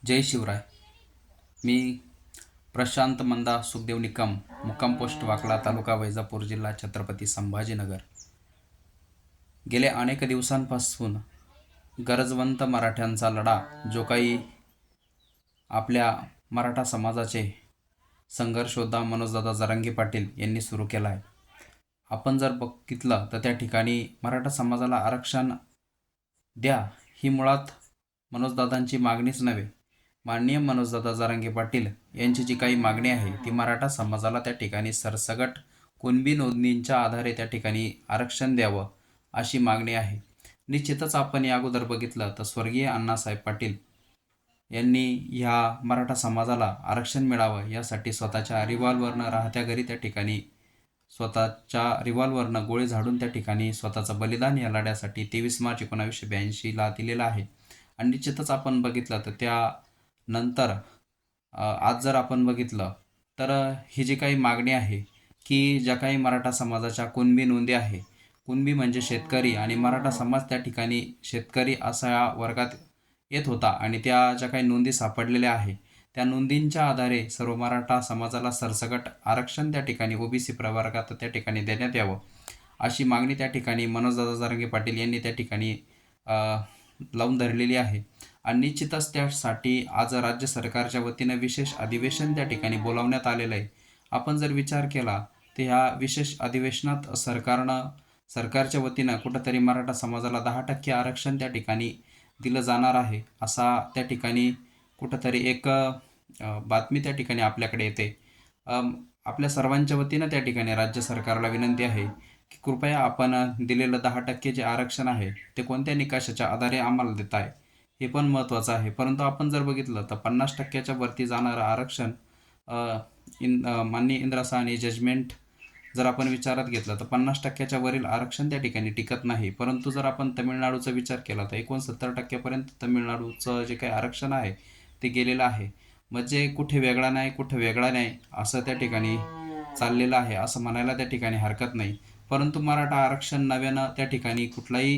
जय शिवराय. मी प्रशांत मंदा सुखदेव निकम, मुक्काम पोस्ट वाकला, तालुका वैजापूर, जिल्हा छत्रपती संभाजीनगर. गेल्या अनेक दिवसांपासून गरजवंत मराठ्यांचा लढा जो काही आपल्या मराठा समाजाचे संघर्ष योद्धा मनोजदादा जरांगे पाटील यांनी सुरू केला आहे. आपण जर बघितलं तर त्या ठिकाणी मराठा समाजाला आरक्षण द्या ही मुळात मनोजदादांची मागणीच नव्हे. माननीय मनोजदादा जरांगे पाटील यांची जी काही मागणी आहे ती मराठा समाजाला त्या ठिकाणी सरसगट कुणबी नोंदणींच्या आधारे त्या ठिकाणी आरक्षण द्यावं अशी मागणी आहे. निश्चितच आपण या अगोदर बघितलं तर स्वर्गीय अण्णासाहेब पाटील यांनी ह्या मराठा समाजाला आरक्षण मिळावं यासाठी स्वतःच्या रिव्हॉल्वरनं राहत्या घरी त्या ठिकाणी स्वतःच्या रिव्हॉल्वरनं गोळी झाडून त्या ठिकाणी स्वतःचं बलिदान या लढ्यासाठी 23 मार्च 1982ला दिलेलं आहे. आणि निश्चितच आपण बघितलं तर त्यानंतर आज जर आपण बघितलं तर ही जी काही मागणी आहे की ज्या काही मराठा समाजाच्या कुणबी नोंदी आहे, कुणबी म्हणजे शेतकरी आणि मराठा समाज त्या ठिकाणी शेतकरी असा वर्गात येत होता आणि त्या ज्या काही नोंदी सापडलेल्या आहे त्या नोंदींच्या आधारे सर्व मराठा समाजाला सरसकट आरक्षण त्या ठिकाणी ओबीसी प्रवर्गात त्या ठिकाणी देण्यात यावं अशी मागणी त्या ठिकाणी मनोजदादा जरांगे पाटील यांनी त्या ठिकाणी लावून धरलेली आहे. आणि निश्चितच त्यासाठी आज राज्य सरकारच्या वतीनं विशेष अधिवेशन त्या ठिकाणी बोलावण्यात आलेलं आहे. आपण जर विचार केला तर ह्या विशेष अधिवेशनात सरकारच्या वतीनं कुठंतरी मराठा समाजाला 10% आरक्षण त्या ठिकाणी दिलं जाणार आहे असा त्या ठिकाणी कुठंतरी एक बातमी त्या ठिकाणी आपल्याकडे येते. आपल्या सर्वांच्या वतीनं त्या ठिकाणी राज्य सरकारला विनंती आहे की कृपया आपण दिलेलं 10% जे आरक्षण आहे ते कोणत्या निकषाच्या आधारे आम्हाला देत आहे हे पण महत्त्वाचं आहे. परंतु आपण जर बघितलं तर 50%च्या वरती जाणारं आरक्षण माननीय इंदिरा साहनी जजमेंट जर आपण विचारात घेतलं तर 50%च्या वरील आरक्षण त्या ठिकाणी टिकत नाही. परंतु जर आपण तमिळनाडूचा विचार केला तर 69% तमिळनाडूचं जे काही आरक्षण आहे ते गेलेलं आहे. म्हणजे कुठे वेगळा नाही कुठे वेगळा नाही असं त्या ठिकाणी चाललेलं आहे असं म्हणायला त्या ठिकाणी हरकत नाही. परंतु मराठा आरक्षण नव्यानं त्या ठिकाणी कुठलाही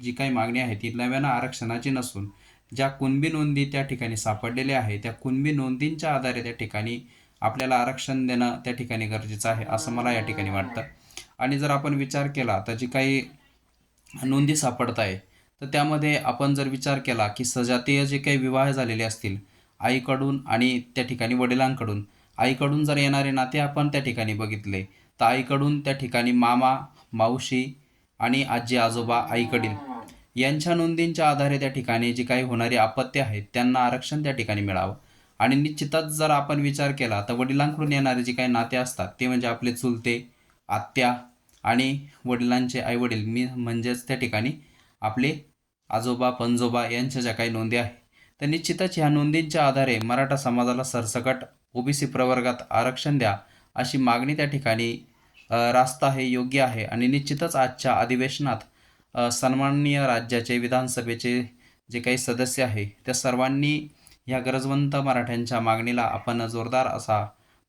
जी काही मागणी आहे ती नव्यानं आरक्षणाची नसून ज्या कुणबी नोंदी त्या ठिकाणी सापडलेल्या आहे त्या कुणबी नोंदींच्या आधारे त्या ठिकाणी आपल्याला आरक्षण देणं त्या ठिकाणी गरजेचं आहे असं मला या ठिकाणी वाटतं. आणि जर आपण विचार केला तर जी काही नोंदी सापडत आहे तर त्यामध्ये आपण जर विचार केला की सजातीय जे काही विवाह झालेले असतील आईकडून आणि त्या ठिकाणी आईकडून जर येणारे नाते आपण त्या ठिकाणी बघितले तर आईकडून त्या ठिकाणी मामा, मावशी आणि आजी आजोबा आईकडील यांच्या नोंदींच्या आधारे त्या ठिकाणी जी काही होणारी अपत्य आहेत त्यांना आरक्षण त्या ठिकाणी मिळावं. आणि निश्चितच जर आपण विचार केला तर वडिलांकडून येणारे जे काही नाते असतात ते म्हणजे आपले चुलते, आत्या आणि वडिलांचे आईवडील म्हणजेच त्या ठिकाणी आपले आजोबा, पणजोबा यांच्या ज्या काही नोंदी आहेत तर निश्चितच ह्या नोंदींच्या आधारे मराठा समाजाला सरसकट ओबीसी प्रवर्गात आरक्षण द्या अशी मागणी त्या ठिकाणी रास्त आहे, योग्य आहे. आणि निश्चितच आजच्या अधिवेशनात सन्माननीय राज्याचे विधानसभेचे जे काही सदस्य आहे त्या सर्वांनी ह्या गरजवंत मराठ्यांच्या मागणीला आपण जोरदार असा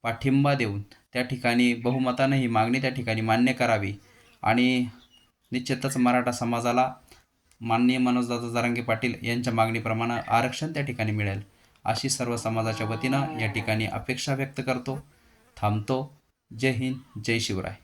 पाठिंबा देऊन त्या ठिकाणी बहुमतानं ही मागणी त्या ठिकाणी मान्य करावी. आणि निश्चितच मराठा समाजाला माननीय मनोजदादा जरांगे पाटील यांच्या मागणीप्रमाणे आरक्षण त्या ठिकाणी मिळेल अशी सर्व समाजाच्या वतीनं या ठिकाणी अपेक्षा व्यक्त करतो. थांबतो. जय हिंद, जय शिवराय.